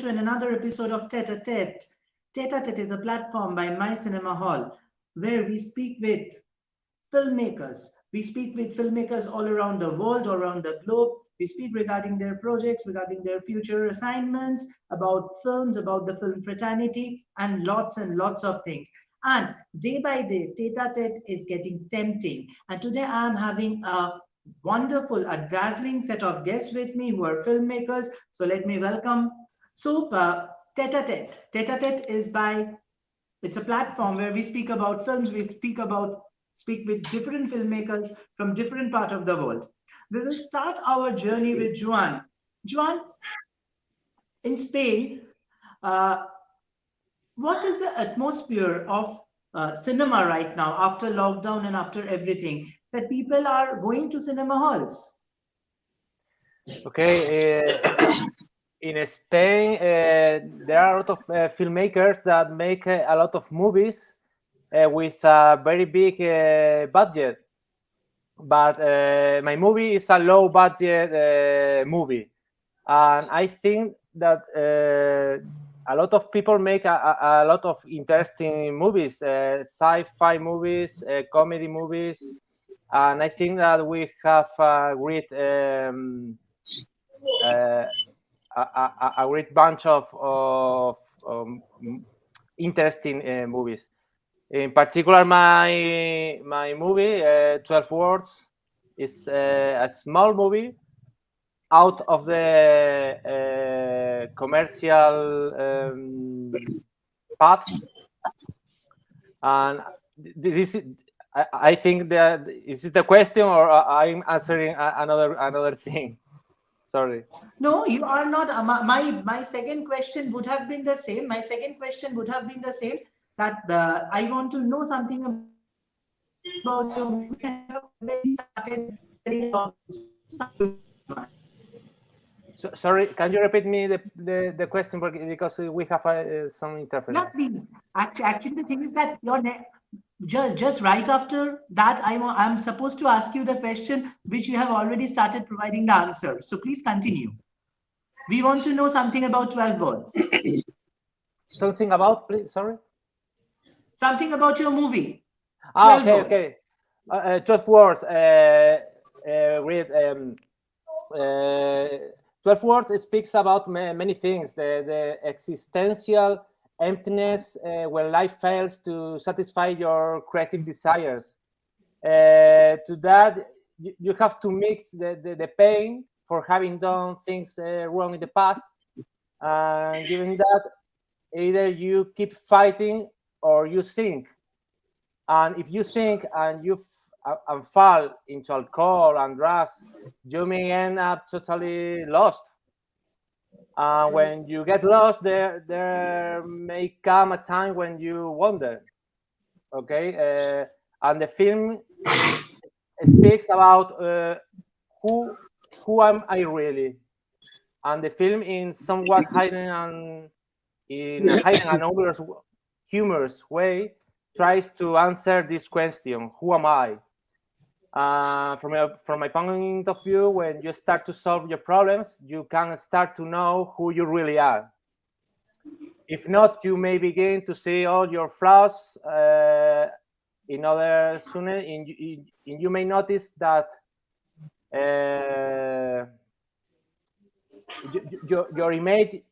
to another episode of Tete-a-tete. Tete-a-tete is a platform by MyCinema Hall where we speak with filmmakers. We speak with filmmakers all around the world, all around the globe. We speak regarding their projects, regarding their future assignments, about films, about the film fraternity, and lots of things. And day by day, Tete-a-tete is getting tempting. And today I am having a wonderful, a dazzling set of guests with me who are filmmakers. So let me welcome Tete-a-tete. Tete-a-tete it's a platform where we speak about films, we speak with different filmmakers from different parts of the world. We will start our journey with Joan. Joan, in Spain, what is the atmosphere of cinema right now after lockdown and after everything, that people are going to cinema halls? Okay, in Spain, there are a lot of filmmakers that make a lot of movies with a very big budget. But my movie is a low budget movie, and I think that a lot of people make a lot of interesting movies, sci-fi movies, comedy movies, and I think that we have a great bunch of interesting movies. In particular, my movie, 12 Words, is a small movie out of the commercial paths. And this is, I think that is it the question, or I'm answering another thing? Sorry. No, you are not. My second question would have been the same. That I want to know something about your movie. So, sorry, can you repeat me the question, because we have some interference? Yeah, please. Actually, the thing is that just right after that, I'm supposed to ask you the question which you have already started providing the answer. So please continue. We want to know something about 12 Words. Something about, please, sorry? Something about your movie. Okay. 12 Words. 12 Words speaks about many things. The existential emptiness when life fails to satisfy your creative desires. To that, you have to mix the pain for having done things wrong in the past. And given that, either you keep fighting or you sink. And if you sink and you fall into alcohol and drugs, you may end up totally lost. When you get lost, there may come a time when you wonder. Okay, and the film speaks about who am I really, and the film, in somewhat hidden and humorous way, tries to answer this question: who am I? From my point of view, when you start to solve your problems, you can start to know who you really are. If not, you may begin to see all your flaws in others sooner, and you may notice that your image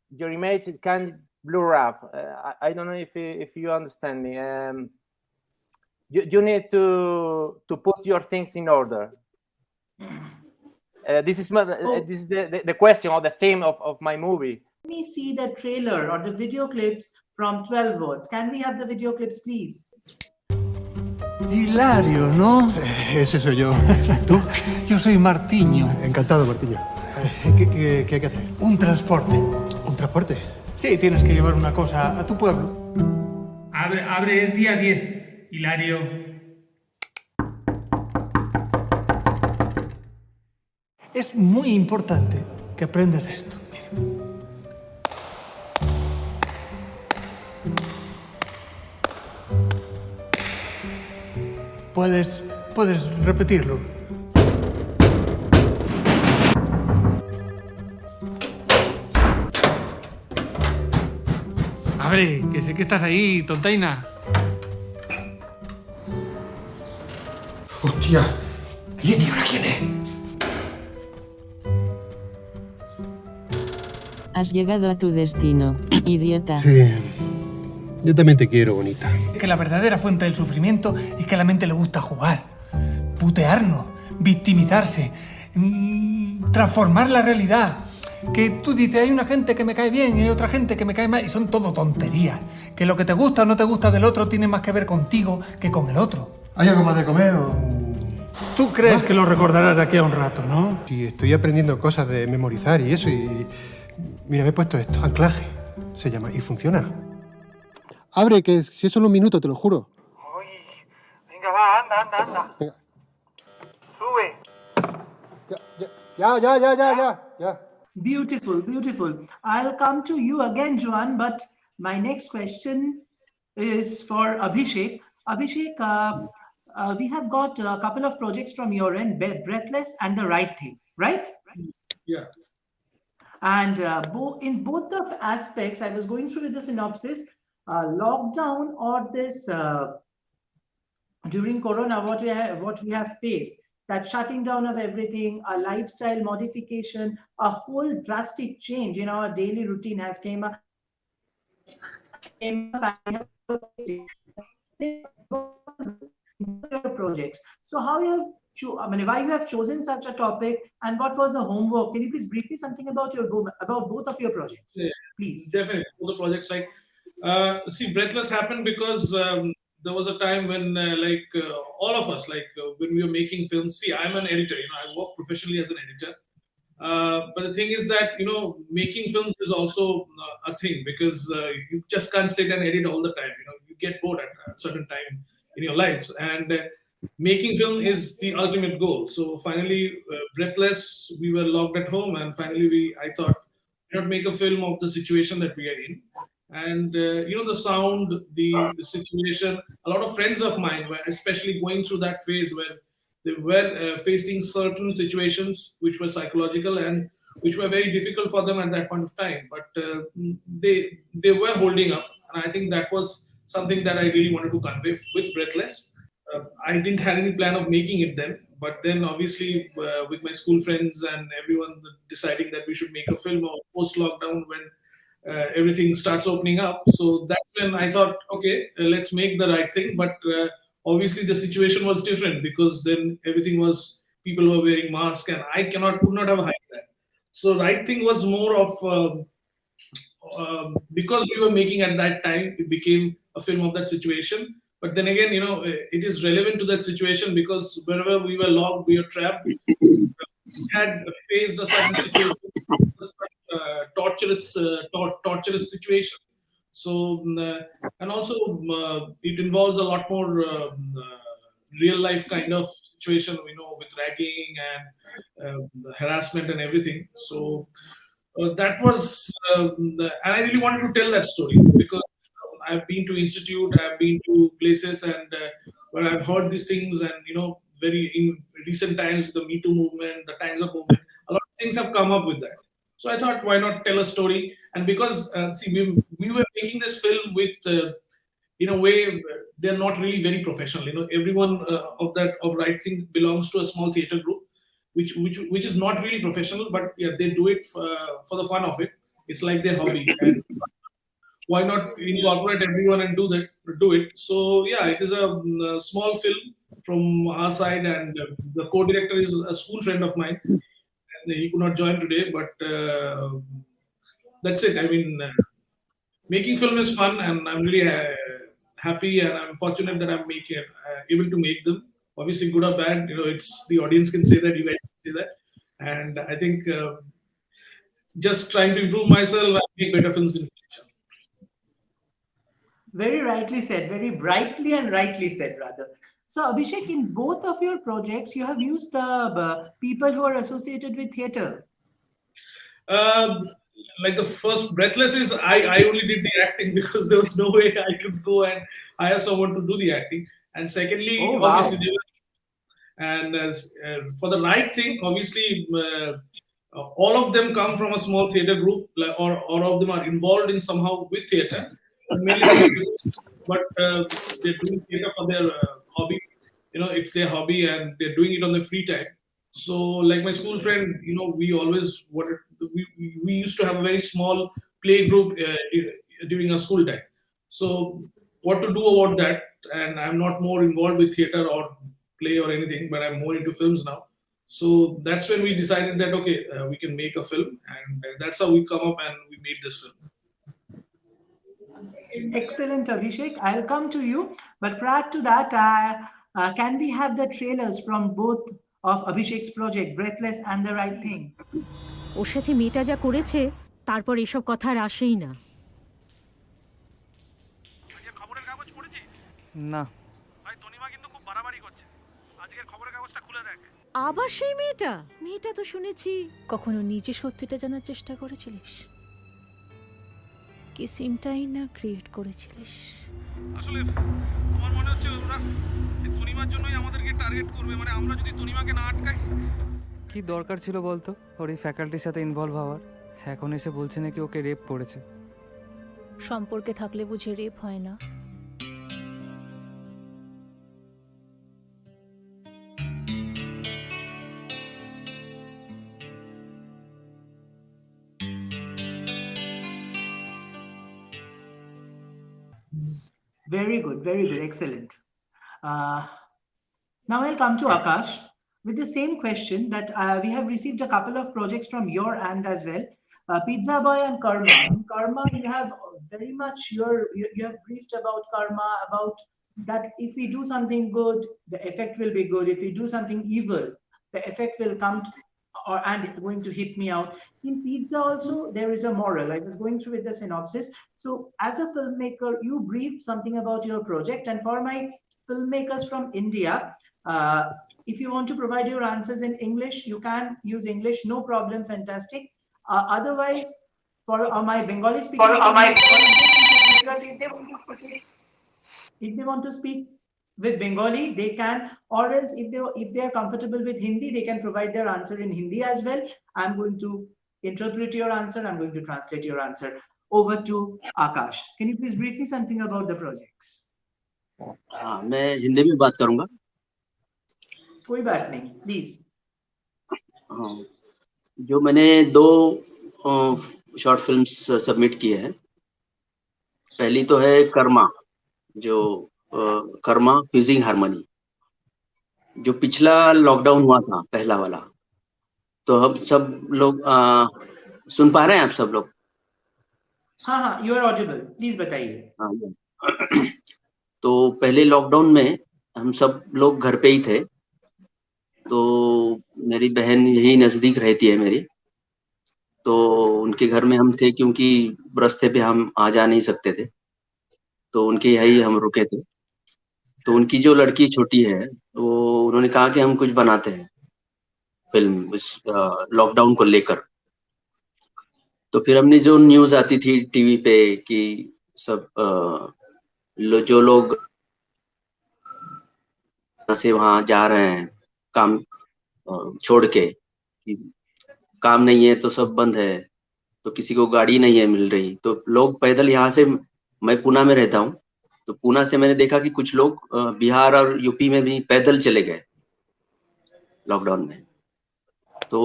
can blur up. I don't know if you understand me. You need to put your things in order. This is the question or the theme of my movie. Let me see the trailer or the video clips from 12 Words. Can we have the video clips, please? Hilario, ¿no? Ese soy yo. ¿Tú? Yo soy Martiño. Encantado, Martiño. ¿Qué hay que hacer? Un transporte. ¿Un transporte? Sí, tienes que llevar una cosa a tu pueblo. Abre, es día 10. Hilario. Es muy importante que aprendas esto. Mira. Puedes repetirlo. Abre, que sé que estás ahí, tontaina. Hostia. ¿Y este ahora quién es? Has llegado a tu destino, idiota. Sí. Yo también te quiero, bonita. Que la verdadera fuente del sufrimiento es que a la mente le gusta jugar, putearnos, victimizarse, transformar la realidad. Que tú dices, hay una gente que me cae bien y hay otra gente que me cae mal, y son todo tonterías. Que lo que te gusta o no te gusta del otro tiene más que ver contigo que con el otro. ¿Hay algo más de comer o...? Tú crees que lo recordarás de aquí a un rato, ¿no? Sí, estoy aprendiendo cosas de memorizar y eso y... Mira, me he puesto esto, anclaje, se llama, y funciona. Abre, que si es solo un minuto, te lo juro. Uy, venga, va, anda. Venga. Sube. Ya. Beautiful, beautiful. I'll come to you again, Joan, but my next question is for Abhishek. Abhishek, we have got a couple of projects from your end, Breathless and The Right Thing, right? Yeah. And in both the aspects, I was going through the synopsis, lockdown or this during Corona, what we have faced, that shutting down of everything, a lifestyle modification, a whole drastic change in our daily routine has came up. Projects. So how you have why you have chosen such a topic, and what was the homework? Can you please brief me something about both of your projects, Yeah, please? definitely. All the projects see, Breathless happened because there was a time when all of us, when we were making films. See, I'm an editor. I work professionally as an editor. But the thing is that making films is also a thing because you just can't sit and edit all the time. You get bored at a certain time in your lives, and making film is the ultimate goal. So finally, Breathless, we were locked at home, and finally, I thought, make a film of the situation that we are in, and the sound, the situation. A lot of friends of mine were especially going through that phase where they were facing certain situations which were psychological and which were very difficult for them at that point of time. But they were holding up, and I think that was something that I really wanted to convey with Breathless. I didn't have any plan of making it then, but then obviously with my school friends and everyone deciding that we should make a film post lockdown when everything starts opening up. So that's when I thought, okay, let's make The Right Thing. But obviously the situation was different because then everything was, people were wearing masks and I could not have hide that. So Right Thing was more of, because we were making at that time, it became a film of that situation. But then again, it is relevant to that situation because wherever we were locked, we were trapped, we had faced a certain situation, torturous situation. So, and also it involves a lot more real life kind of situation, with ragging and harassment and everything. So that was, and I really wanted to tell that story because I've been to institute, I've been to places, and where I've heard these things, and very in recent times with the Me Too movement, the Times Up movement, a lot of things have come up with that. So I thought, why not tell a story? And because we were making this film with, in a way, they're not really very professional. Everyone of Right Thing belongs to a small theater group, which is not really professional, but yeah, they do it for the fun of it. It's like their hobby. And why not incorporate everyone and do it? So yeah, it is a small film from our side, and the co-director is a school friend of mine, and he could not join today, but that's it. I mean, making film is fun, and I'm really happy, and I'm fortunate that I'm able to make them. Obviously, good or bad, it's the audience can say that, you guys can say that, and I think just trying to improve myself and make better films in the future. Very rightly said, very brightly and rightly said, rather. So, Abhishek, in both of your projects, you have used people who are associated with theatre. Like the first Breathless is, I only did the acting because there was no way I could go and hire someone to do the acting. And secondly, Oh, wow. obviously, and for The Right Thing, obviously, all of them come from a small theatre group, or all of them are involved in somehow with theatre. mainly for business, but they're doing theater for their hobby. It's their hobby and they're doing it on their free time. So, like my school friend, we always we used to have a very small play group during our school time. So, what to do about that? And I'm not more involved with theater or play or anything, but I'm more into films now. So that's when we decided that okay, we can make a film, and that's how we come up and we made this film. Excellent, Abhishek. I'll come to you. But prior to that, can we have the trailers from both of Abhishek's project, Breathless and The Right Thing? ওর সাথে মেয়েটা যা করেছে তারপর এসব কথা আর আসেই না। খবরের কাগজ পড়েছিস? না ভাই তনিমা কিন্তু খুব বাড়াবাড়ি করছে। আজকের খবরের কাগজটা খুলে দেখ। আবার সেই মেয়েটা তো শুনেছি। কখনো নিজে সত্যিটা জানার চেষ্টা করেছিলিস? কি সিনটাই না ক্রিয়েট করেছিলিস? আসলে আমার মনে হচ্ছে ওরা এই তনিমার জন্যই আমাদেরকে টার্গেট করবে, মানে আমরা যদি তনিমাকে না আটকাই। কি দরকার ছিল বলতো ওর এই ফ্যাকাল্টির সাথে ইনভলভ হওয়ার? এখন এসে বলছে নাকি ওকে রেপ করেছে। সম্পর্কে থাকলে বুঝে রেপ হয় না? Very good, excellent. Now I'll come to Akash with the same question that we have received a couple of projects from your end as well. Pizza Boy and Karma. Karma, you have very much you have briefed about Karma, about that if we do something good, the effect will be good. If we do something evil, the effect will come and it's going to hit me out. In Pizza also, there is a moral. I was going through with the synopsis. So as a filmmaker, you briefed something about your project. And for my filmmakers from India, if you want to provide your answers in English, you can use English, no problem, fantastic. Otherwise, for my Bengali speaking, because if they want to speak with Bengali, they can, or else if they are comfortable with Hindi, they can provide their answer in Hindi as well. I'm going to interpret your answer. I'm going to translate your answer. Over to Akash. Can you please brief me something about the projects? हाँ, मैं हिंदी में बात करूंगा। कोई बात नहीं, please. हाँ, जो मैंने 2 शॉर्ट फिल्म्स सबमिट किए हैं। पहली तो है कर्मा, जो कर्मा फ्यूजिंग हार्मनी, जो पिछला लॉकडाउन हुआ था, पहला वाला। तो अब सब लोग सुन पा रहे हैं आप सब लोग? हाँ, यू आर ऑडिबल, प्लीज बताइए। हाँ, तो पहले लॉकडाउन में हम सब लोग घर पे ही थे। तो मेरी बहन यही नजदीक रहती है मेरी, तो उनके घर में हम थे क्योंकि रास्ते पे हम आ जा नहीं सकते थे, तो उनके यही हम रुके थे। तो उनकी जो लड़की छोटी है, वो उन्होंने कहा कि हम कुछ बनाते हैं फिल्म इस लॉकडाउन को लेकर। तो फिर हमने जो न्यूज आती थी टीवी पे कि सब जो लोग से वहां जा रहे हैं काम छोड़ के, कि काम नहीं है तो सब बंद है, तो किसी को गाड़ी नहीं है मिल रही, तो लोग पैदल यहाँ से, मैं पुणे में रहता हूँ, तो पुणे से मैंने देखा कि कुछ लोग बिहार और यूपी में भी पैदल चले गए लॉकडाउन में। तो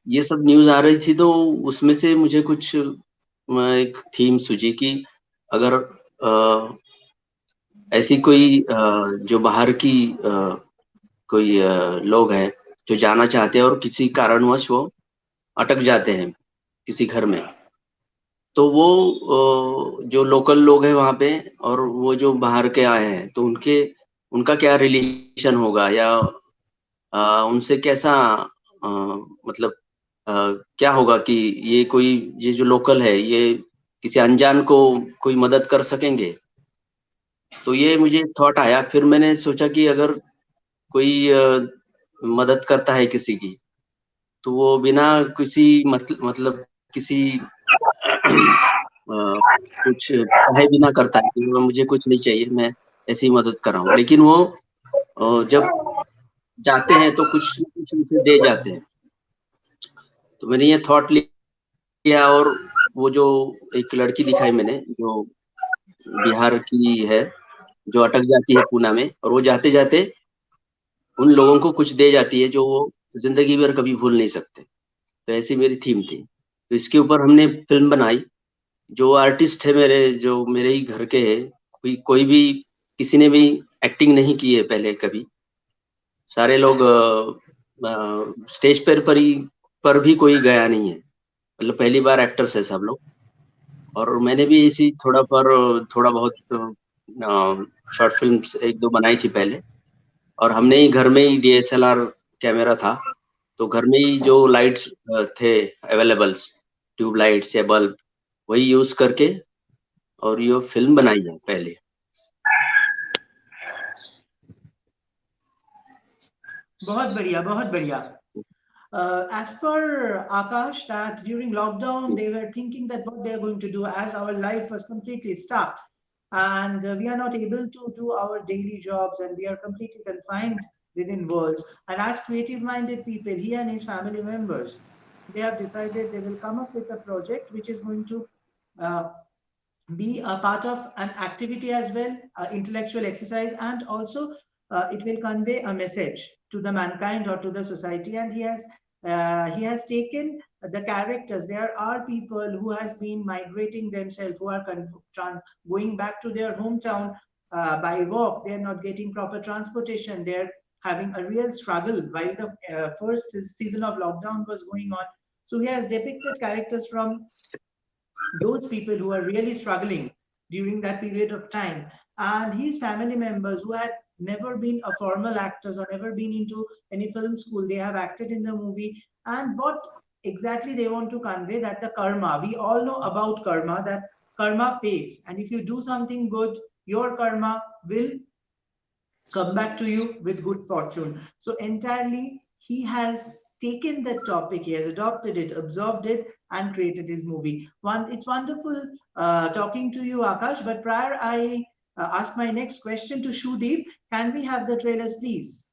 ये सब न्यूज आ रही थी, तो उसमें से मुझे कुछ एक थीम सूझी कि अगर ऐसी कोई जो बाहर की कोई लोग हैं जो जाना चाहते हैं और किसी कारणवश वो अटक जाते हैं किसी घर में, तो वो जो लोकल लोग हैं वहाँ पे और वो जो बाहर के आए हैं, तो उनका क्या रिलेशन होगा, या उनसे कैसा मतलब क्या होगा कि ये जो लोकल है ये किसी अनजान को कोई मदद कर सकेंगे। तो ये मुझे थॉट आया। फिर मैंने सोचा कि अगर कोई मदद करता है किसी की, तो वो बिना किसी मतलब किसी कुछ कहे बिना करता है कि मुझे कुछ नहीं चाहिए, मैं ऐसी मदद कर रहा हूँ, लेकिन वो जब जाते हैं तो कुछ उनसे दे जाते हैं। तो मैंने ये थॉट लिया और वो जो एक लड़की दिखाई मैंने, जो बिहार की है, जो अटक जाती है पूना में, और वो जाते जाते उन लोगों को कुछ दे जाती है जो वो जिंदगी भर कभी भूल नहीं सकते। तो ऐसी मेरी थीम थी। तो इसके ऊपर हमने फिल्म बनाई। जो आर्टिस्ट है मेरे, जो मेरे ही घर के है, कोई भी, किसी ने भी एक्टिंग नहीं की है पहले कभी। सारे लोग स्टेज पर भी कोई गया नहीं है, मतलब पहली बार एक्टर्स है सब लोग। और मैंने भी इसी थोड़ा बहुत शॉर्ट फिल्म्स एक दो बनाई थी पहले। और हमने ही घर में ही डीएसएलआर कैमरा था, तो घर में ही जो लाइट्स थे अवेलेबल, ट्यूब लाइट्स या बल्ब, वही यूज करके और ये फिल्म बनाई है पहले। बहुत बढ़िया, बहुत बढ़िया। As per Akash, that during lockdown, they were thinking that what they are going to do, as our life was completely stuck and we are not able to do our daily jobs and we are completely confined within walls. And as creative minded people, he and his family members, they have decided they will come up with a project which is going to uh, be a part of an activity as well, intellectual exercise, and also it will convey a message to the mankind or to the society. And he has taken the characters. There are people who has been migrating themselves, who are going back to their hometown by walk. They're not getting proper transportation. They're having a real struggle while the first season of lockdown was going on. So he has depicted characters from those people who are really struggling during that period of time, and his family members who had never been a formal actors or never been into any film school, they have acted in the movie. And what exactly they want to convey, that the karma, we all know about karma, that karma pays, and if you do something good, your karma will come back to you with good fortune. So entirely, he has taken that topic, he has adopted it, absorbed it, and created his movie. It's wonderful talking to you, Akash. But prior, I ask my next question to Shudeep. Can we have the trailers, please?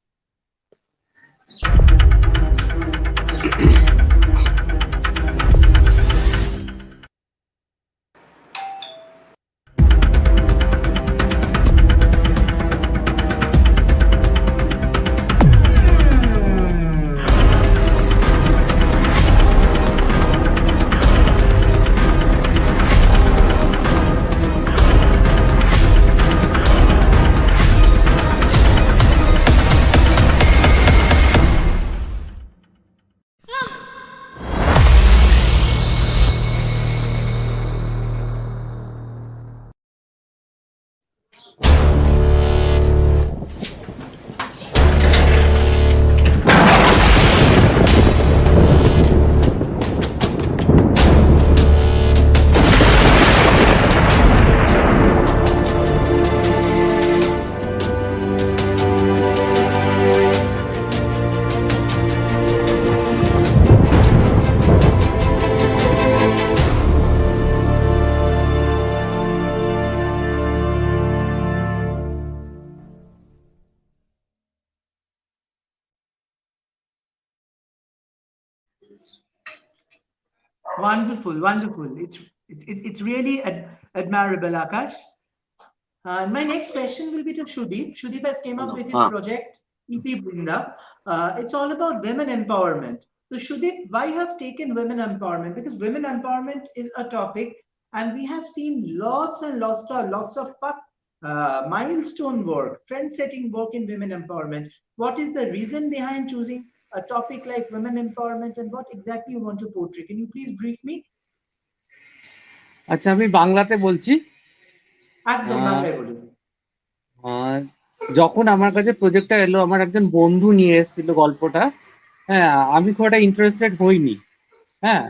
Wonderful, wonderful. It's really admirable, Akash. My next question will be to Shudeep. Shudeep has came up with his project, EP Brinda. It's all about women empowerment. So Shudeep, why have taken women empowerment? Because women empowerment is a topic, and we have seen lots and lots of milestone work, trend-setting work in women empowerment. What is the reason behind choosing a topic like women empowerment, and what exactly you want to portray? Can you please brief me? আচ্ছা, আমি বাংলাতে বলছি। একদম বাংলায় বলুন। যখন আমার কাছে প্রজেক্টটা এলো, আমার একজন বন্ধু নিয়ে এসেছিল গল্পটা। হ্যাঁ, আমি খুব একটা ইন্টারেস্টেড হইনি। হ্যাঁ,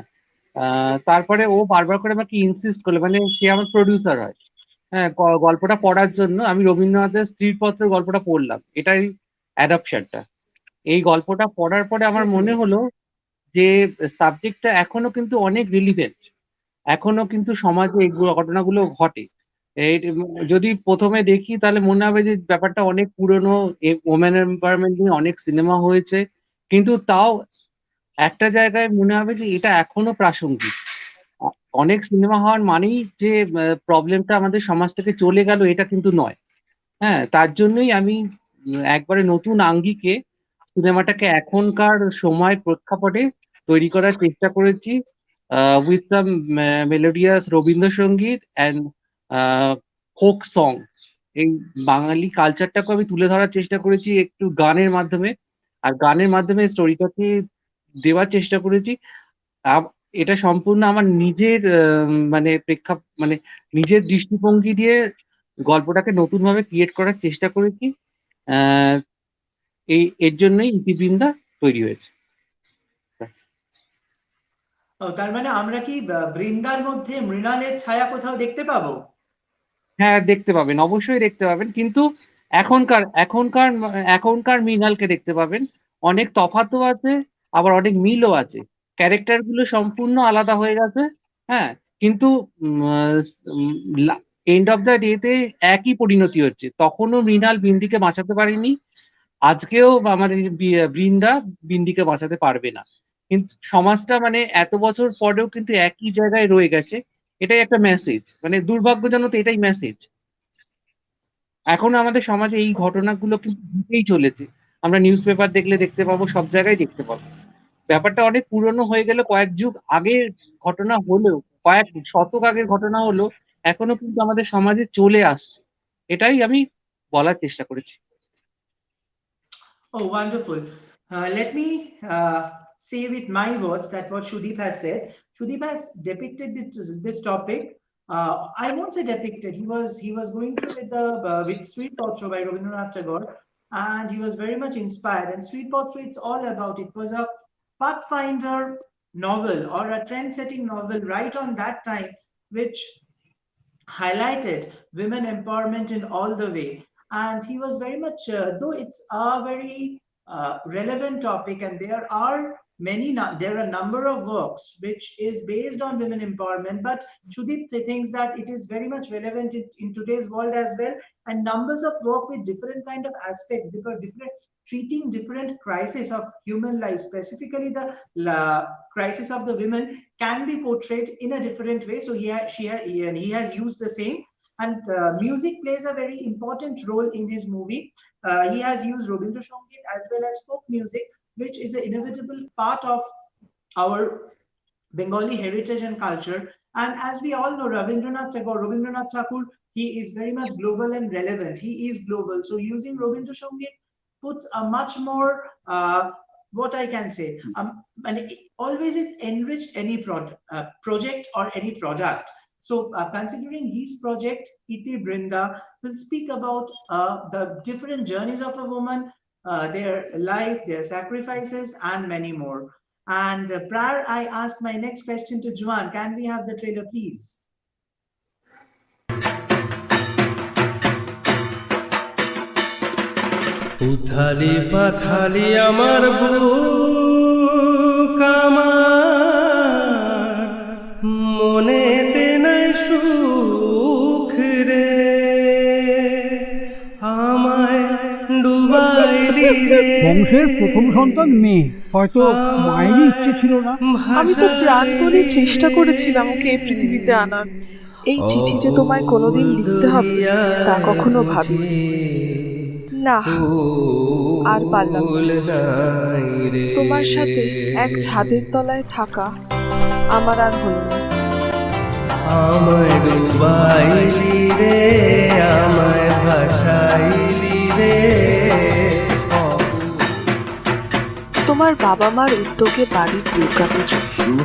তারপরে ও বারবার করে আমাকে ইনসিস্ট করলো, মানে সে আমার প্রডিউসার হয়। হ্যাঁ, গল্পটা পড়ার জন্য আমি রবীন্দ্রনাথের স্ত্রীপত্র গল্পটা পড়লাম, এটাই অ্যাডাপশনটা। এই গল্পটা পড়ার পরে আমার মনে হলো যে সাবজেক্টটা এখনো কিন্তু অনেক রিলিভেন্ট, এখনো কিন্তু সমাজে এগুলো ঘটনাগুলো ঘটে। যদি প্রথমে দেখি তাহলে মনে হবে যে ব্যাপারটা অনেক পুরনো, ওমেন এম্পাওয়ারমেন্ট নিয়ে অনেক সিনেমা হয়েছে, কিন্তু তাও একটা জায়গায় মনে হবে যে এটা এখনো প্রাসঙ্গিক। অনেক সিনেমা হওয়ার মানেই যে প্রবলেমটা আমাদের সমাজ থেকে চলে গেল এটা কিন্তু নয়। হ্যাঁ, তার জন্যই আমি একবারে নতুন আঙ্গিকে সিনেমাটাকে এখনকার সময় প্রেক্ষাপটে তৈরি করার চেষ্টা করেছি, with some melodious Rabindrasangeet and folk song. এই বাঙালি কালচারটাকে আমি তুলে ধরার চেষ্টা করেছি একটু গানের মাধ্যমে, আর গানের মাধ্যমে স্টোরিটাকে দেওয়ার চেষ্টা করেছি। এটা সম্পূর্ণ আমার নিজের মানে নিজের দৃষ্টিভঙ্গি দিয়ে গল্পটাকে নতুন ভাবে ক্রিয়েট করার চেষ্টা করেছি। এর জন্যই ইতিবৃন্দা তৈরি হয়েছে। তার মানে আমরা কি বৃন্দার মধ্যে মৃণালের ছায়া কোথাও দেখতে পাবো? হ্যাঁ, দেখতে পাবেন, অবশ্যই দেখতে পাবেন, কিন্তু এখনকার এখনকার এখনকার মৃণালকে দেখতে পাবেন। অনেক তফাৎও আছে, আবার অনেক মিলও আছে। ক্যারেক্টার গুলো সম্পূর্ণ আলাদা হয়ে গেছে। হ্যাঁ, কিন্তু এন্ড অফ দ্য ডেতে একই পরিণতি হচ্ছে। তখনও মৃণাল বিন্দিকে বাঁচাতে পারেনি, আজকেও আমাদের বৃন্দা বিন্দিকে বাঁচাতে পারবে না। কিন্তু সমাজটা মানে এত বছর পরেও কিন্তু একই জায়গায় রয়ে গেছে। এটাই একটা মেসেজ, মানে দুর্ভাগ্যজনক এটাই মেসেজ। এখন আমাদের সমাজে এই ঘটনাগুলো কিন্তু ঘটেই চলেছে। আমরা নিউজ পেপার দেখলে দেখতে পাবো, সব জায়গায় দেখতে পাবো। ব্যাপারটা অনেক পুরনো হয়ে গেলে, কয়েক যুগ আগের ঘটনা হলেও, কয়েক শতক আগের ঘটনা হলেও এখনো কিন্তু আমাদের সমাজে চলে আসছে। এটাই আমি বলার চেষ্টা করেছি। Oh, wonderful. Let me say with my words that what Shudeep has said. Shudeep has depicted this topic. I won't say depicted. He was going through with Street Poetry by Rabindranath Tagore, and he was very much inspired. And Street Poetry, it's all about. It was a pathfinder novel or a trend-setting novel right on that time, which highlighted women empowerment in all the way. And he was very much, though it's a very relevant topic, and there are a number of works which is based on women empowerment, but Shudeep thinks that it is very much relevant in today's world as well, and numbers of work with different kind of aspects, treating different crises of human life, specifically the crisis of the women, can be portrayed in a different way. So he has used the same. And music plays a very important role in his movie. He has used Rabindra Sangeet as well as folk music, which is an inevitable part of our Bengali heritage and culture. And as we all know, Rabindranath Tagore, he is very much global and relevant. He is global. So using Rabindra Sangeet puts a much more, what I can say, and always it enriched any project or any product. So considering his project, Iti Brinda will speak about the different journeys of a woman, their life, their sacrifices, and many more. And prior, I ask my next question to Juan. Can we have the trailer, please? উথালি পাথালি আমার বুক, আমার মনেতে নাই সুখ রে, আমায় ডুবাইলি রে। বংশের প্রথম সন্তান মেয়ে, হয়তো মায়েরই ইচ্ছে ছিল না। আমি তো প্রাণ বলে চেষ্টা করেছিলাম ওকে এই পৃথিবীতে আনার। এই চিঠি যে তোমায় কোনোদিন লিখতে হবে তা কখনো ভাবিনি। না, আর পারলাম না। তোমার সাথে এক ছাদের তলায় থাকা আমার আর হলো না। আমায় ডুবাইলি রে, আমায় ভাসাইলি রে। তোমার বাবা মার উদ্যোগে বাড়ির দুর্গাপুজো,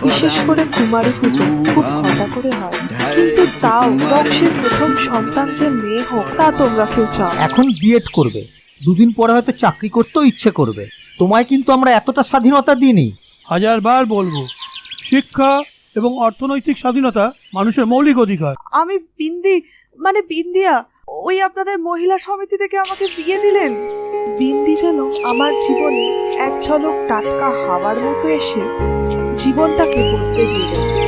বিশেষ করে কুমারী পুজো খুব ঘটা করে হয়, কিন্তু তাও বংশের প্রথম সন্তান যে মেয়ে হোক তা তোমরা কেউ চাও। এখন বিএড করবে, দুদিন পরে হয়তো চাকরি করতেও ইচ্ছে করবে। তোমায় কিন্তু আমরা এতটা স্বাধীনতা দিইনি। হাজারবার বলবো, শিক্ষা এবং অর্থনৈতিক স্বাধীনতা মানুষের মৌলিক অধিকার। আমি বিন্দিয়া, ওই আপনাদের মহিলা সমিতি থেকে আমাকে বিয়ে দিলেন। বিন্দি যেন আমার জীবনে এক ঝলক টাটকা হাওয়ার মতো এসে জীবনটাকে বদলে দিয়ে গেছে।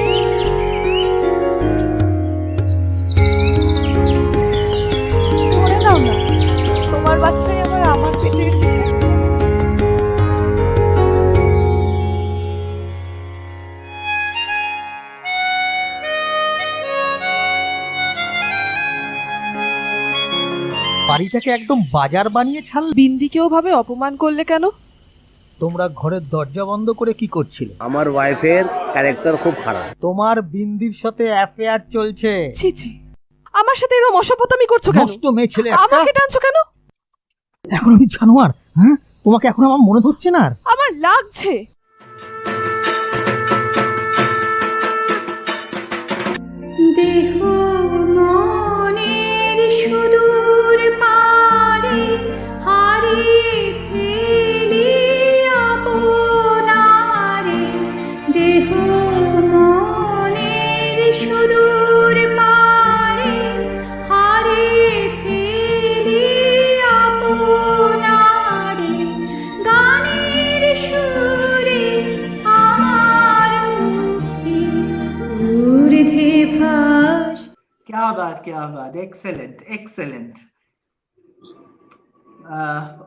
ধরে নাও না, তোমার বাচ্চাই আবার আমার পেটে এসেছে। বাড়িটাকে একদম বাজার বানিয়ে ছাড়ল। বিন্দিকে ওভাবে অপমান করলে কেন? তোমরা ঘরের দরজা বন্ধ করে কি করছিলে? আমার ওয়াইফের ক্যারেক্টার খুব খারাপ। তোমার বিন্দির সাথে অ্যাফেয়ার চলছে। ছি ছি, আমার সাথে এরকম অসভ্যতামি করছো কেন? নষ্ট মেয়ে ছেলে একটা। আমাকে টানছো কেন? এখন আমি জানোয়ার? হ্যাঁ, তোমাকে এখন আমার মনে ধরছে না? আমার লাগছে। দেহ মনের সুদূর পারে হারিয়ে ফেলি আপনারে, দেহ মনের সুদূর পারে হারিয়ে ফেলি আপনারে, গানের সুরে আমার মুক্তি ঊর্ধ্বে ভাস। Kya baat, excellent.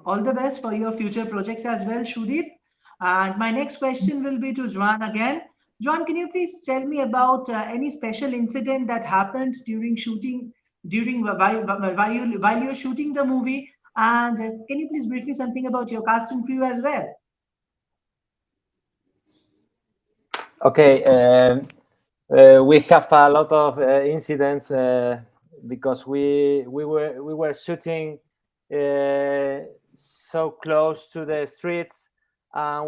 All the best for your future projects as well, Shudeep. And my next question will be to Juan again. Juan, can you please tell me about any special incident that happened during shooting, while you're shooting the movie? And can you please brief me something about your cast and crew as well? Okay. We have a lot of incidents because we were shooting so close to the streets, and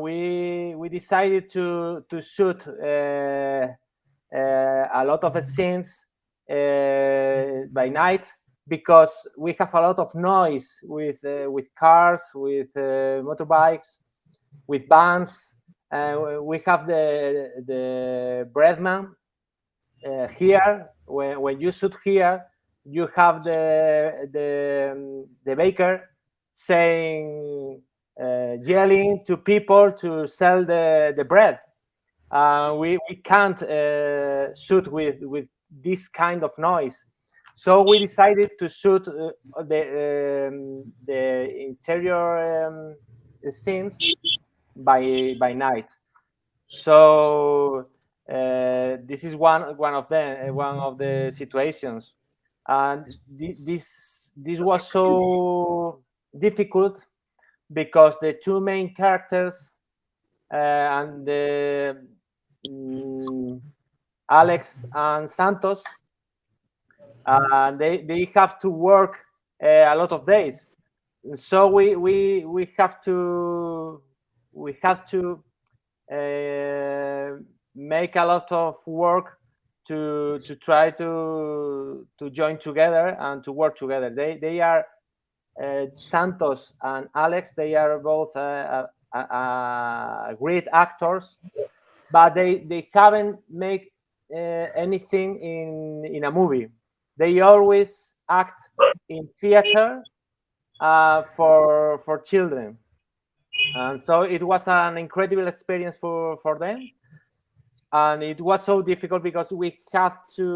we decided to shoot a lot of scenes by night because we have a lot of noise with cars, with motorbikes, with bands. We have the breadman. Here, when you shoot here, you have the baker saying, yelling to people to sell the bread. We can't shoot with this kind of noise, so we decided to shoot the interior scenes by night. So. This is one of the situations, and this was so difficult because the two main characters and Alex and Santos, they have to work a lot of days, so we have to make a lot of work to try to join together and to work together. They are Santos and Alex. They are both great actors, but they haven't made anything in a movie. They always act in theater for children, and so it was an incredible experience for them. And it was so difficult because we have to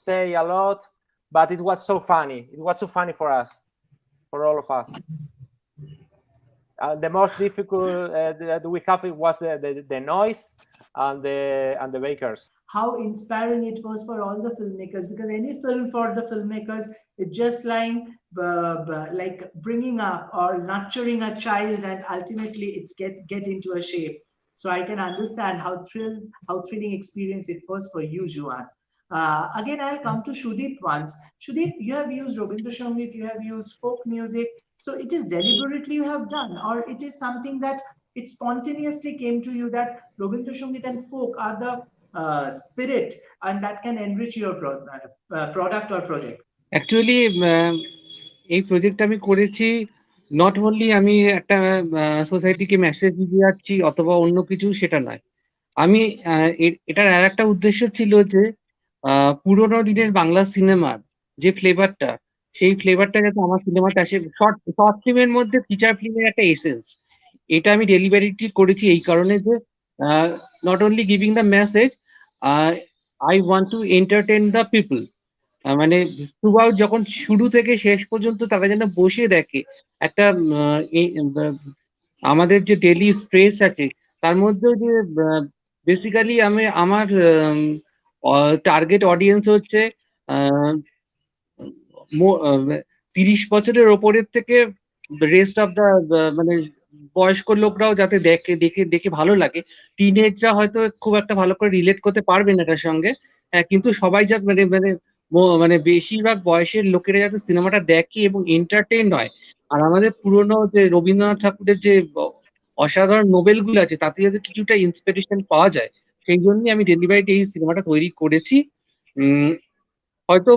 say a lot, but it was so funny. It was so funny for us, for all of us. The most difficult that we have was the noise and the bakers. How inspiring it was for all the filmmakers, because any film for the filmmakers is just like bringing up or nurturing a child, and ultimately it's get into a shape. So I can understand how thrilling experience it was for you, Juan. Again, I'll come to Shudeep once. Shudeep, you have used Robindra Sangit, you have used folk music. So it is deliberately you have done, or it is something that it spontaneously came to you that Robindra Sangit and folk are the spirit, and that can enrich your product or project? Actually এই project আমি করেছি not only আমি একটা সোসাইটিকে message দিয়ে যাচ্ছি অথবা অন্য কিছু, সেটা নয়। আমি এটার আর একটা উদ্দেশ্য ছিল যে পুরোনো দিনের বাংলা সিনেমার যে ফ্লেভারটা, সেই ফ্লেভারটা যাতে আমার সিনেমাতে আসে। শর্ট ফিল্মের মধ্যে ফিচার ফিল্মের একটা এসেন্স, এটা আমি ডেলিভারিটি করেছি এই কারণে যে not only giving the message, I want to entertain the people. মানে থ্রু আউট যখন শুরু থেকে শেষ পর্যন্ত তারা যেন বসে দেখে একটা আমাদের যে ডেইলি স্ট্রেস আছে তার মধ্যেও যে বেসিক্যালি আমার টার্গেট অডিয়েন্স হচ্ছে 30 বছরের ওপরের থেকে রেস্ট অফ দা মানে বয়স্ক লোকরাও যাতে দেখে দেখে দেখে ভালো লাগে। টিনেজরা হয়তো খুব একটা ভালো করে রিলেট করতে পারবে না এটার সঙ্গে, কিন্তু সবাই যা মানে মানে মানে বেশিরভাগ বয়সের লোকেরা যাতে সিনেমাটা দেখে এবং এন্টারটেইন হয়। আর আমাদের পুরোনো যে রবীন্দ্রনাথ ঠাকুরের যে অসাধারণ নোবেল গুলো আছে তাতে যাতে কিছুটা ইন্সপিরেশন পাওয়া যায়, সেই জন্যই আমি ডেলিভারিতে এই সিনেমাটা তৈরি করেছি। হয়তো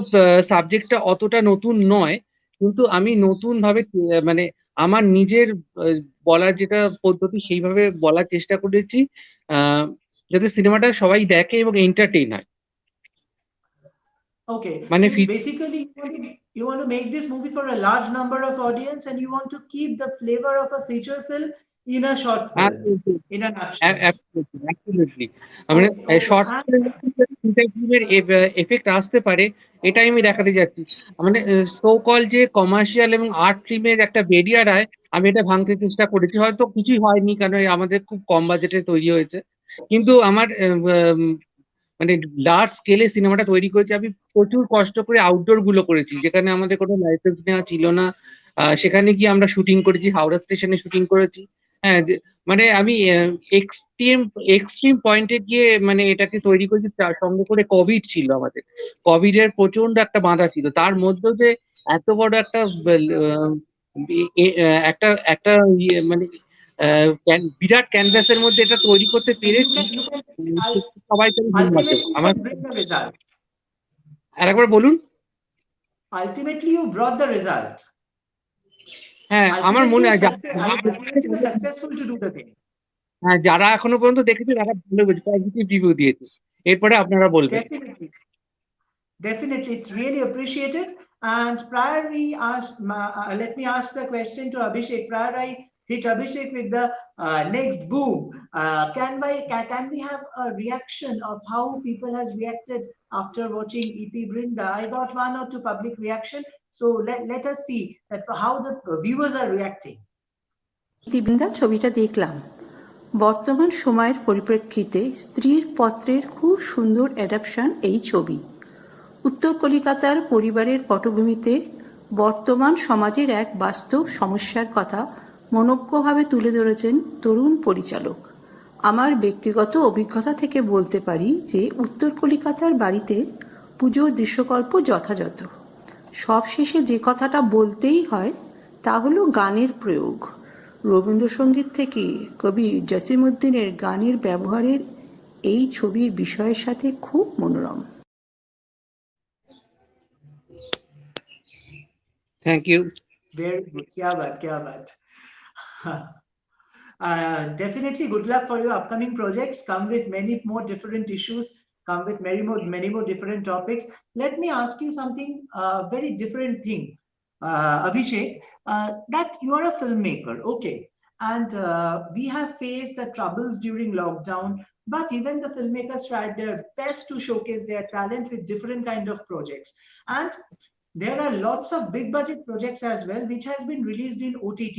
সাবজেক্টটা অতটা নতুন নয়, কিন্তু আমি নতুন ভাবে মানে আমার নিজের বলার যেটা পদ্ধতি সেইভাবে বলার চেষ্টা করেছি, যাতে সিনেমাটা সবাই দেখে এবং এন্টারটেইন হয়। Okay, মানে so basically you want to make this movie for a large number of audience and you want to keep the flavor of a feature film in a short film, in a nutshell. Absolutely. মানে short ফিল্মের effect আসতে পারে এটাই আমি দেখাতে যাচ্ছি। মানে so call যে কমার্শিয়াল এবং আর্ট ফিল্মের একটা বেরিয়ার হয়, আমি এটা ভাঙতে চেষ্টা করেছি। হয়তো কিছুই হয়নি, কারণ আমাদের খুব কম বাজেটে তৈরি হয়েছে, কিন্তু আমার মানে লার্জ স্কেলে সিনেমাটা তৈরি করেছি। আমি প্রচুর কষ্ট করে আউটডোর গুলো করেছি, যেখানে আমাদের কোনো লাইসেন্স নেওয়া ছিল না। সেখানে গিয়ে আমরা শুটিং করেছি, হাওড়া স্টেশনে শুটিং করেছি। হ্যাঁ, মানে আমি এক্সট্রিম এক্সট্রিম পয়েন্টে গিয়ে মানে এটাকে তৈরি করেছি। তার সঙ্গে করে কোভিড ছিল, আমাদের কোভিড এর প্রচন্ড একটা বাধা ছিল, তার মধ্যেও যে এত বড় একটা একটা একটা মানে বিরাট ক্যানভাসের মধ্যে এটা তৈরি করতে পেরেছি, সবাইকে আমি ধন্যবাদ দেবো। আমার আরেকবার বলুন। Ultimately you brought the result. হ্যাঁ, আমার মনে হয় ultimately you were successful to do the thing. হ্যাঁ, যারা এখনো পর্যন্ত দেখেছে তারা ভালো বলছে, পজিটিভ রিভিউ দিয়েছে। এরপরে আপনারা বলবেন। Definitely, it's really appreciated. And prior we asked, let me ask the question to Abhishek. Prior I hit Abhishek with the next boom. Can we have a reaction of how people has reacted after watching Iti Brinda? I got one or two public reaction. So let us see that how the viewers are reacting. ইতি বৃন্দা ছবিটা দেখলাম। বর্তমান সময়ের পরিপ্রেক্ষিতে স্ত্রীর পত্রের খুব সুন্দর অ্যাডাপশন এই ছবি। উত্তর কলিকাতার পরিবারের পটভূমিতে বর্তমান সমাজের এক বাস্তব সমস্যার কথা মনোজ্ঞভাবে তুলে ধরেছেন তরুণ পরিচালক। আমার ব্যক্তিগত অভিজ্ঞতা থেকে বলতে পারি যে উত্তর কলিকাতার বাড়িতে পুজোর দৃশ্যকল্প যথাযথ। সবশেষে যে কথাটা বলতেই হয় তা হলো গানের প্রয়োগ। রবীন্দ্রসঙ্গীত থেকে কবি জসিমউদ্দিনের গানের ব্যবহারের এই ছবির বিষয়ের সাথে খুব মনোরম। Thank you. Very good. Kya baat. Definitely good luck for your upcoming projects. Come with many more different issues. Come with many more different topics. Let me ask you something very different thing, Abhishek. That you are a filmmaker, okay? And we have faced the troubles during lockdown, but even the filmmakers tried their best to showcase their talent with different kind of projects. And there are lots of big budget projects as well, which has been released in OTT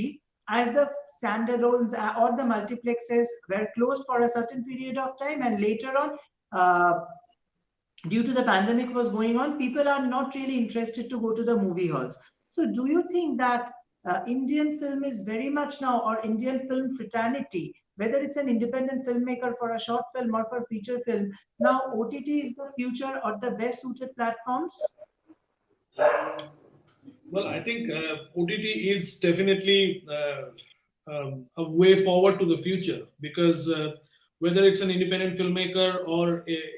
as the standalones or the multiplexes were closed for a certain period of time, and later on, due to the pandemic was going on, people are not really interested to go to the movie halls. So do you think that Indian film is very much now, or Indian film fraternity, whether it's an independent filmmaker for a short film or for feature film, now OTT is the future or the best suited platforms? Well, I think OTT is definitely a way forward to the future, because whether it's an independent filmmaker or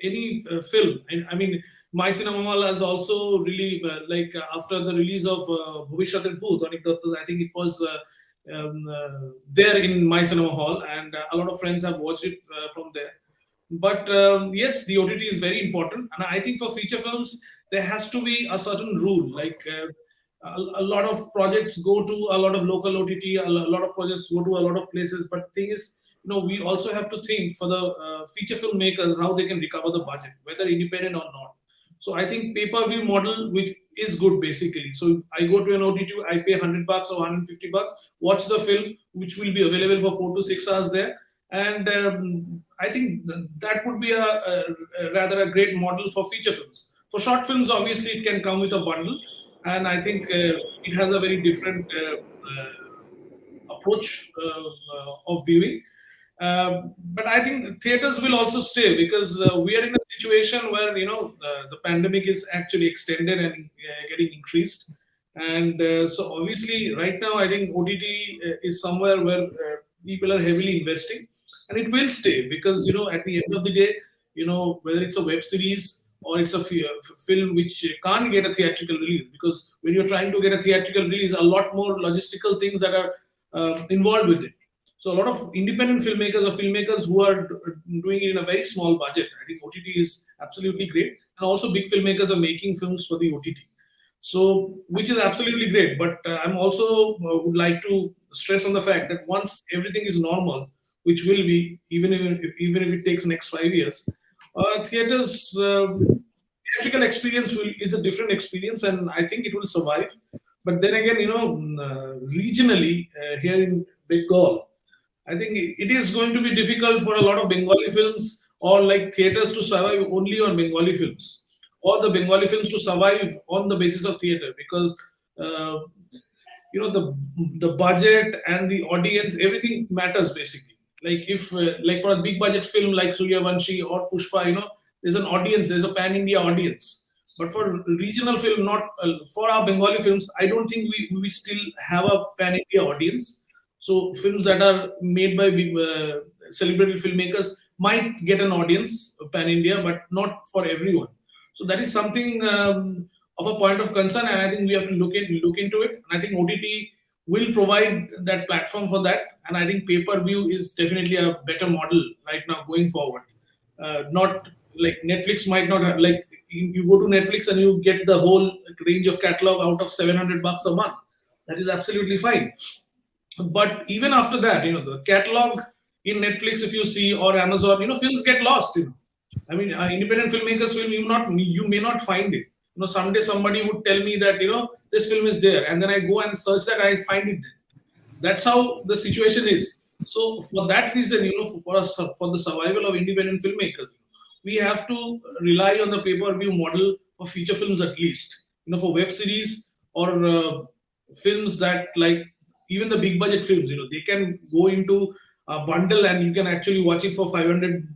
any film, I mean, MyCinema Hall has also really, after the release of Bhuvishatir Bhoot, I think it was there in MyCinema Hall, and a lot of friends have watched it from there. But yes, the OTT is very important, and I think for feature films, there has to be a certain rule, like a lot of projects go to a lot of local OTT, a lot of projects go to a lot of places, but the thing is, we also have to think for the feature filmmakers how they can recover the budget, whether independent or not. So I think pay-per-view model, which is good basically. So I go to an OTT, I pay $100 or $150, watch the film, which will be available for 4 to 6 hours there. And I think that would be a rather a great model for feature films. For short films, obviously, it can come with a bundle. and I think it has a very different approach of viewing. But I think theaters will also stay because we are in a situation where the pandemic is actually extended and getting increased, and so obviously right now I think OTT is somewhere where people are heavily investing, and it will stay because at the end of the day, whether it's a web series or it's a film which can't get a theatrical release, because when you're trying to get a theatrical release, a lot more logistical things that are involved with it. So a lot of independent filmmakers or filmmakers who are doing it in a very small budget, I think OTT is absolutely great. And also big filmmakers are making films for the OTT. So, which is absolutely great. But I'm also would like to stress on the fact that once everything is normal, which will be, even if it takes next 5 years, theaters, theatrical experience is a different experience, and I think it will survive. But then again, regionally here in Bengal, I think it is going to be difficult for a lot of Bengali films or like theaters to survive only on Bengali films, or the Bengali films to survive on the basis of theater, because uh, the budget and the audience, everything matters basically. Like if like for a big budget film like Suryavanshi or Pushpa, there's an audience, there's a pan India audience. But for regional film, not for our Bengali films, I don't think we still have a pan India audience. So films that are made by celebrated filmmakers might get an audience pan India, but not for everyone. So that is something of a point of concern, and I think we have to look into it. And I think OTT will provide that platform for that, and I think pay-per-view is definitely a better model right now going forward. Not like Netflix might not have, like you go to Netflix and you get the whole range of catalog out of $700 a month. That is absolutely fine. But even after that, the catalog in Netflix, if you see, or Amazon, films get lost. I mean, independent filmmakers film, you may not find it. Someday somebody would tell me that this film is there, and then I go and search that, I find it there. That's how the situation is. So for that reason, for the survival of independent filmmakers, we have to rely on the pay-per-view model for feature films at least. For web series or films that, like even the big budget films, they can go into a bundle and you can actually watch it for $500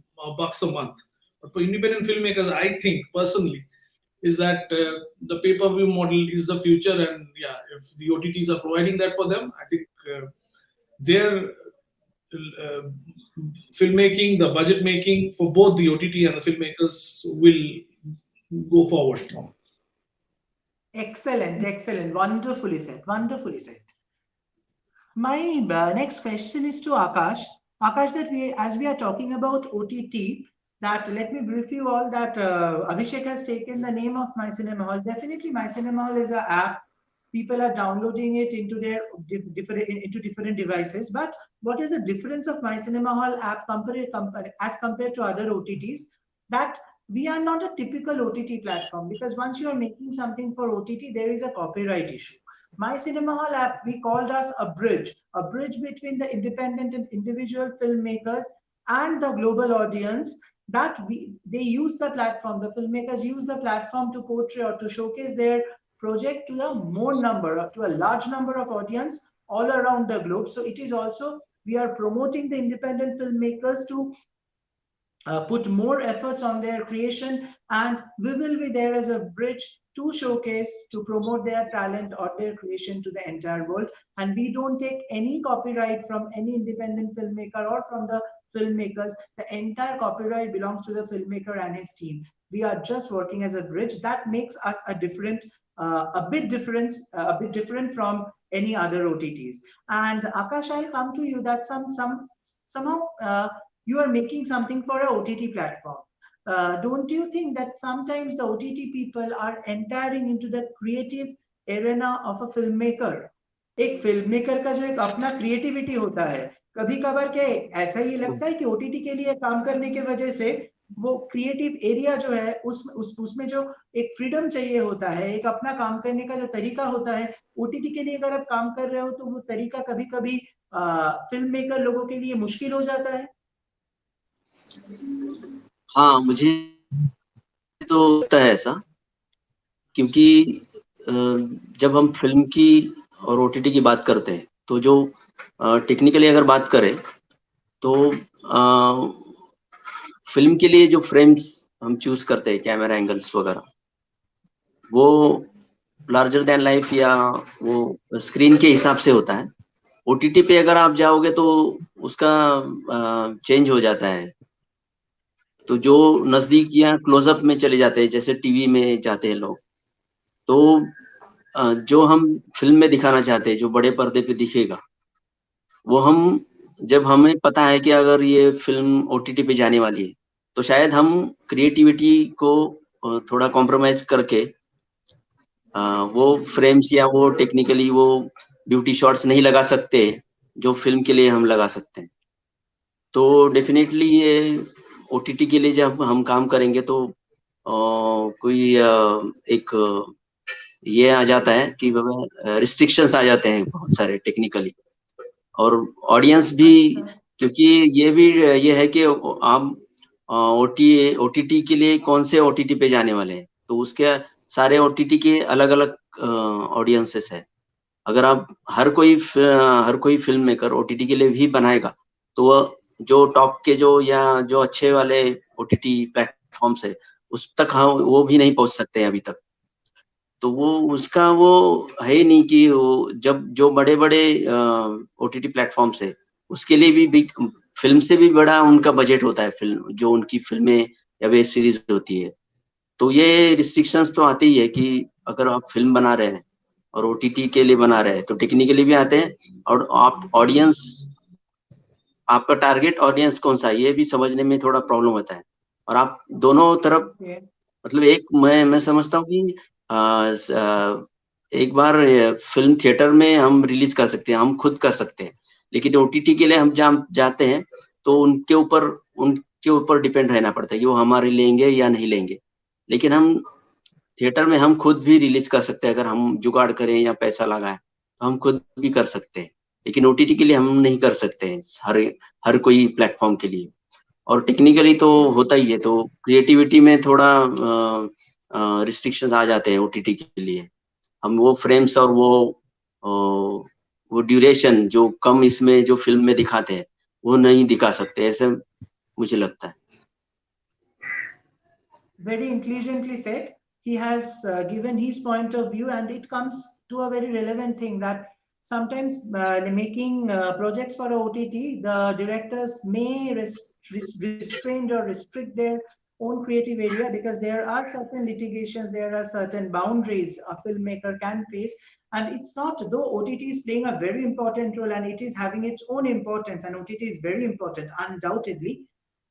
a month. But for independent filmmakers, I think personally is that the pay-per-view model is the future, and yeah, if the OTTs are providing that for them, I think their filmmaking, the budget making for both the OTT and the filmmakers will go forward. Excellent, excellent. Wonderfully said. Wonderfully said. My next question is to Akash. Akash, as we are talking about OTT, that let me brief you all that Abhishek has taken the name of MyCinema Hall. Definitely, MyCinema Hall is an app. People are downloading it into their different devices. But what is the difference of MyCinema Hall app as compared to other OTTs? That we are not a typical OTT platform, because once you are making something for OTT, there is a copyright issue. MyCinema Hall app, we called us a bridge between the independent and individual filmmakers and the global audience, that they use the platform, the filmmakers use the platform to portray or to showcase their project to a large number of audience all around the globe. So it is also, we are promoting the independent filmmakers to put more efforts on their creation, and we will be there as a bridge to showcase, to promote their talent or their creation to the entire world. And we don't take any copyright from any independent filmmaker or from the filmmakers. The entire copyright belongs to the filmmaker and his team. We are just working as a bridge. That makes us a bit different from any other OTTs. And Akash, I'll come to you. That somehow you are making something for a OTT platform. Don't you think that sometimes the OTT people are entering into the creative arena of a filmmaker? एक filmmaker का जो एक अपना creativity होता है, कभी कभार क्या ऐसा ही लगता है कि ओटीटी के लिए काम करने की वजह से वो क्रिएटिव एरिया जो है उसमें जो एक फ्रीडम चाहिए होता है, एक अपना काम करने का जो तरीका होता है, ओटीटी के लिए अगर आप काम कर रहे हो तो वो तरीका कभी कभी फिल्म मेकर लोगों के लिए मुश्किल हो जाता है। हाँ, मुझे तो लगता है ऐसा, क्योंकि जब हम फिल्म की और ओटीटी की बात करते हैं, तो जो टेक्निकली अगर बात करें तो फिल्म के लिए जो फ्रेम्स हम चूज करते हैं, कैमरा एंगल्स वगैरह, वो लार्जर देन लाइफ या वो स्क्रीन के हिसाब से होता है। ओटीटी पे अगर आप जाओगे तो उसका चेंज हो जाता है। तो जो नजदीक या क्लोजअप में चले जाते हैं, जैसे टीवी में जाते हैं लोग, तो जो हम फिल्म में दिखाना चाहते हैं, जो बड़े पर्दे पे दिखेगा, वो हम जब हमें पता है कि अगर ये फिल्म ओटीटी पे जाने वाली है, तो शायद हम क्रिएटिविटी को थोड़ा कॉम्प्रोमाइज करके वो फ्रेम्स या वो टेक्निकली वो ब्यूटी शॉट्स नहीं लगा सकते जो फिल्म के लिए हम लगा सकते हैं। तो डेफिनेटली ये ओटीटी के लिए जब हम काम करेंगे तो कोई एक ये आ जाता है कि रिस्ट्रिक्शंस आ जाते हैं बहुत सारे टेक्निकली, और ऑडियंस भी, क्योंकि ये भी ये है कि आप ओटीटी के लिए कौन से ओटीटी पे जाने वाले हैं, तो उसके सारे ओटीटी के अलग अलग ऑडियंसेस है। अगर आप हर कोई फिल्म मेकर ओटीटी के लिए भी बनाएगा, तो वह जो टॉप के जो या जो अच्छे वाले ओटीटी प्लेटफॉर्म्स है, उस तक हम वो भी नहीं पहुंच सकते हैं अभी तक। तो वो उसका वो है ही नहीं कि वो जब जो बड़े बड़े ओटीटी प्लेटफॉर्म्स है, उसके लिए भी बिग फिल्म से भी बड़ा उनका बजट होता है, फिल्म जो उनकी फिल्में या वेब सीरीज होती है। तो ये रिस्ट्रिक्शंस तो आती ही है कि अगर आप फिल्म बना रहे हैं और ओटीटी के लिए बना रहे हैं, तो टेक्निकली भी आते हैं, और आप ऑडियंस, आपका टारगेट ऑडियंस कौन सा है, ये भी समझने में थोड़ा प्रॉब्लम होता है। और आप दोनों तरफ, मतलब एक मैं समझता हूँ कि एक बार फिल्म थिएटर में हम रिलीज कर सकते हैं, हम खुद कर सकते हैं, लेकिन ओटीटी के लिए हम जाते हैं तो उनके ऊपर डिपेंड रहना पड़ता है कि वो हमारे लेंगे या नहीं लेंगे। लेकिन हम थिएटर में हम खुद भी रिलीज कर सकते हैं, अगर हम जुगाड़ करें या पैसा लगाएं तो हम खुद भी कर सकते हैं, लेकिन ओटीटी के लिए हम नहीं कर सकते हैं हर कोई प्लेटफॉर्म के लिए। और टेक्निकली तो होता ही है, तो क्रिएटिविटी में थोड़ा रिस्ट्रिक्शंस आ जाते हैं ओटीटी के लिए। हम वो फ्रेम्स और वो ड्यूरेशन जो कम इसमें जो फिल्म में दिखाते हैं, वो नहीं दिखा सकते, ऐसे मुझे लगता है। Very intelligently said. He has given his point of view, and it comes to a very relevant thing that sometimes making projects for OTT, the directors may restrain or restrict their own creative area, because there are certain litigations, there are certain boundaries a filmmaker can face. And it's not, though OTT is playing a very important role and it is having its own importance, and OTT is very important, undoubtedly.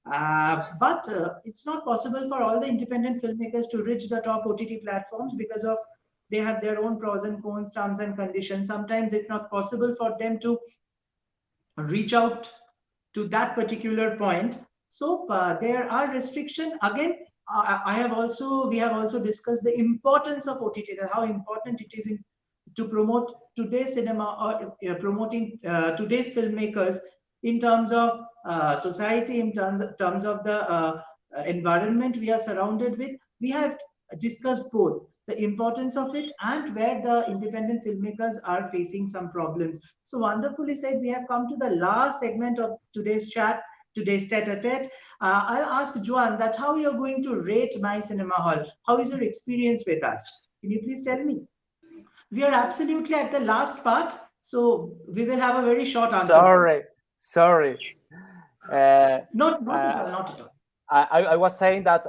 But it's not possible for all the independent filmmakers to reach the top OTT platforms, because of they have their own pros and cons, terms and conditions. Sometimes it's not possible for them to reach out to that particular point. So there are restrictions. Again, we have also discussed the importance of OTT, how important it is to promote today's cinema, or promoting today's filmmakers in terms of society, in terms of the environment we are surrounded with. We have discussed both the importance of it and where the independent filmmakers are facing some problems. So wonderfully said. We have come to the last segment of today's chat, today's tete-a-tete. I'll ask Joan that how you're going to rate MyCinema Hall. How is your experience with us? Can you please tell me? We are absolutely at the last part, so we will have a very short answer. Sorry. Not at all. I was saying that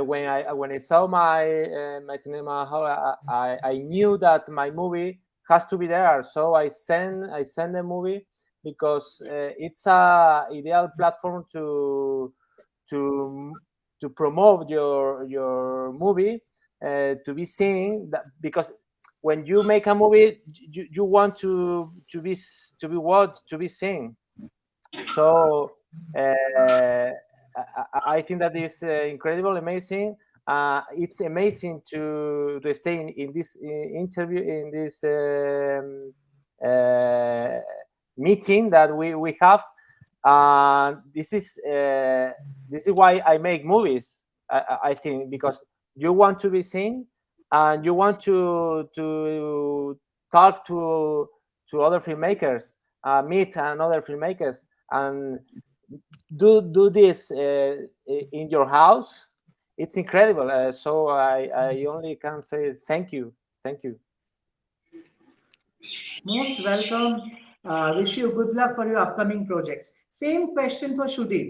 when I saw MyCinema Hall, I knew that my movie has to be there. So I send the movie because it's a ideal platform to promote your movie, to be seen. Because when you make a movie, you want to be seen. So I think that is incredible, amazing. It's amazing to stay in this interview, in this meeting that we have. This is why I make movies. I think because you want to be seen, and you want to talk to other filmmakers, meet another filmmakers, and do this in your house, it's incredible. So I only can say thank you. Most welcome. Wish you good luck for your upcoming projects. Same question for Shudeep.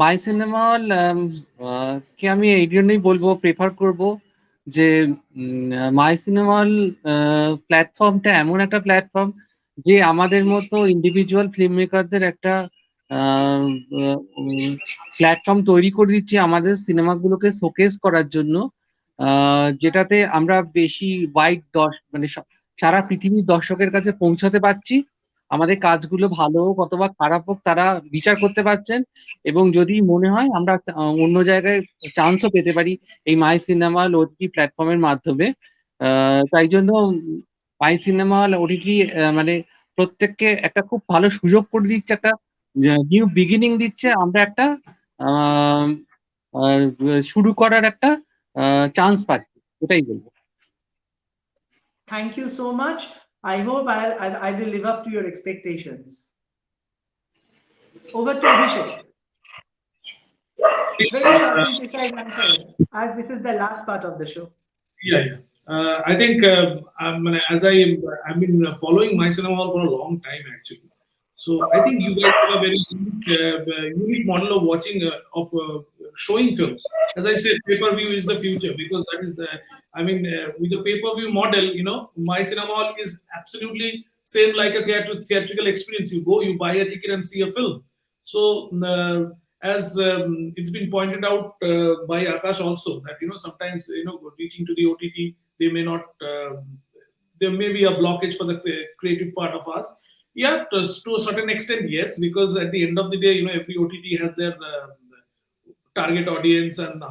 My cinema hall কে আমি এই জন্যই বলবো, prefer করব যে মাই cinema হল প্ল্যাটফর্মটা এমন একটা প্ল্যাটফর্ম যে আমাদের মতো ইন্ডিভিজুয়াল ফিল্ম মেকারদের একটা প্ল্যাটফর্ম তৈরি করে দিচ্ছে আমাদের সিনেমাগুলোকে শোকেস করার জন্য, যেটাতে আমরা বেশি ওয়াইড মানে সারা পৃথিবীর দর্শকের কাছে পৌঁছাতে পারছি। আমাদের কাজগুলো ভালো হোক অথবা খারাপ হোক তারা বিচার করতে পারছেন, এবং যদি মনে হয় আমরা অন্য জায়গায় চান্সও পেতে পারি এই মাই সিনেমা হল ওটিটি প্ল্যাটফর্মের মাধ্যমে। তাই জন্য মাই সিনেমা হল ওটিটি মানে প্রত্যেককে একটা খুব ভালো সুযোগ করে দিচ্ছে, একটা নিউ বিগিনিং দিচ্ছে, আমরা একটা শুরু করার একটা চান্স পাচ্ছি, এটাই বলবো। Thank you so much. I hope I will live up to your expectations. Over to Abhishek. Very short and precise answer, as this is the last part of the show. Yeah. I think as I've been following MyCinema Hall for a long time actually. So I think you guys have a very unique model of watching showing films. As I said, pay-per-view is the future, because that is with the pay-per-view model, MyCinema Hall is absolutely same like a theatrical experience. You go, you buy a ticket and see a film. So as it's been pointed out by Akash also, that sometimes reaching to the OTT, they may not. There may be a blockage for the creative part of us. Yeah, to a certain extent, yes, because at the end of the day, every OTT has their target audience and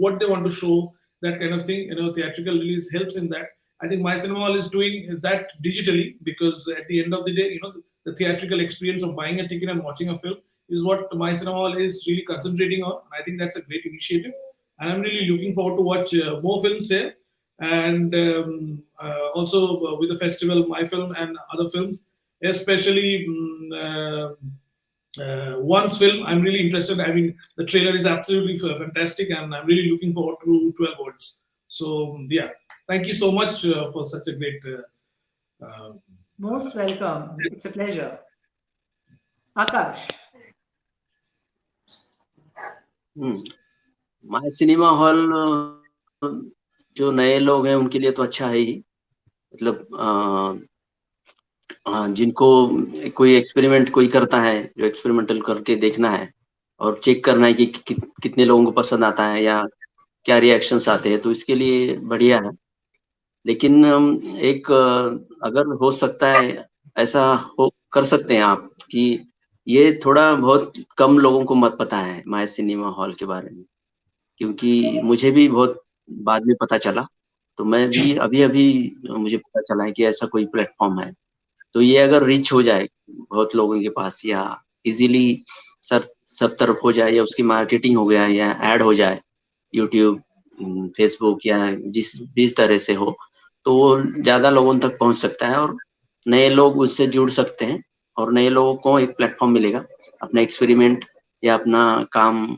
what they want to show, that kind of thing. Theatrical release helps in that. I think MyCinema Hall is doing that digitally, because at the end of the day, the theatrical experience of buying a ticket and watching a film is what MyCinema Hall is really concentrating on. I think that's a great initiative, and I'm really looking forward to watch more films here, and also with the festival, my film and other films, especially one's film. I'm really interested. I mean, the trailer is absolutely fantastic, and I'm really looking forward to 12 Words. So yeah, thank you so much for such a great. Most welcome. It's a pleasure. Akash. My cinema hall जो नए लोग हैं उनके लिए तो अच्छा है ही, मतलब जिनको कोई एक्सपेरिमेंट कोई करता है, जो एक्सपेरिमेंटल करके देखना है और चेक करना है कि कितने लोगों को पसंद आता है या क्या रिएक्शंस आते हैं, तो इसके लिए बढ़िया है। लेकिन एक अगर हो सकता है ऐसा कर सकते हैं आप कि ये थोड़ा बहुत कम लोगों को मत पता है माय सिनेमा हॉल के बारे में, क्योंकि मुझे भी बहुत बाद में पता चला, तो मैं भी अभी मुझे पता चला है कि ऐसा कोई प्लेटफॉर्म है। तो ये अगर रीच हो जाए बहुत लोगों के पास, या इजीली सब तरफ हो जाए, या उसकी मार्केटिंग हो गया, या ऐड हो जाए यूट्यूब, फेसबुक, या जिस भी तरह से हो, तो वो ज्यादा लोगों तक पहुंच सकता है और नए लोग उससे जुड़ सकते हैं, और नए लोगों को एक प्लेटफॉर्म मिलेगा अपना एक्सपेरिमेंट या अपना काम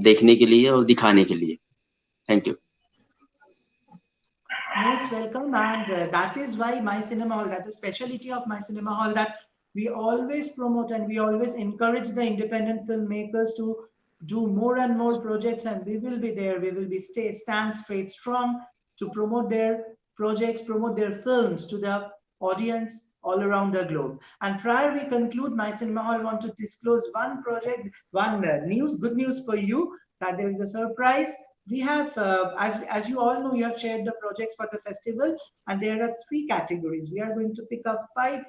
देखने के लिए और दिखाने के लिए। Thank you. Most welcome, and that is why MyCinema Hall, that is speciality of MyCinema Hall, that we always promote and we always encourage the independent filmmakers to do more and more projects, and we will be there. We will be stand straight strong to promote their projects, promote their films to the audience all around the globe. And prior we conclude, MyCinema Hall want to disclose one project, one good news for you, that there is a surprise. We have, as you all know, you have shared the projects for the festival, and there are 3 categories. We are going to pick up 5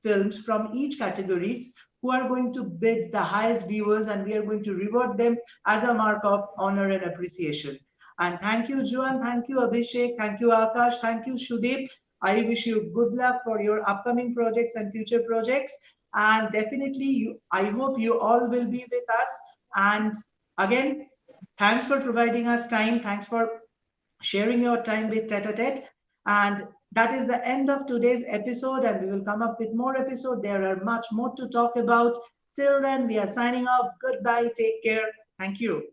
films from each categories who are going to bid the highest viewers, and we are going to reward them as a mark of honor and appreciation. And thank you, Joan, thank you, Abhishek, thank you, Akash, thank you, Shudeep. I wish you good luck for your upcoming projects and future projects, and definitely I hope you all will be with us. And again, Thanks for providing us time. Thanks for sharing your time with Tete-a-tete. And that is the end of today's episode, and we will come up with more episodes. There are much more to talk about. Till then, we are signing off. Goodbye. Take care. Thank you.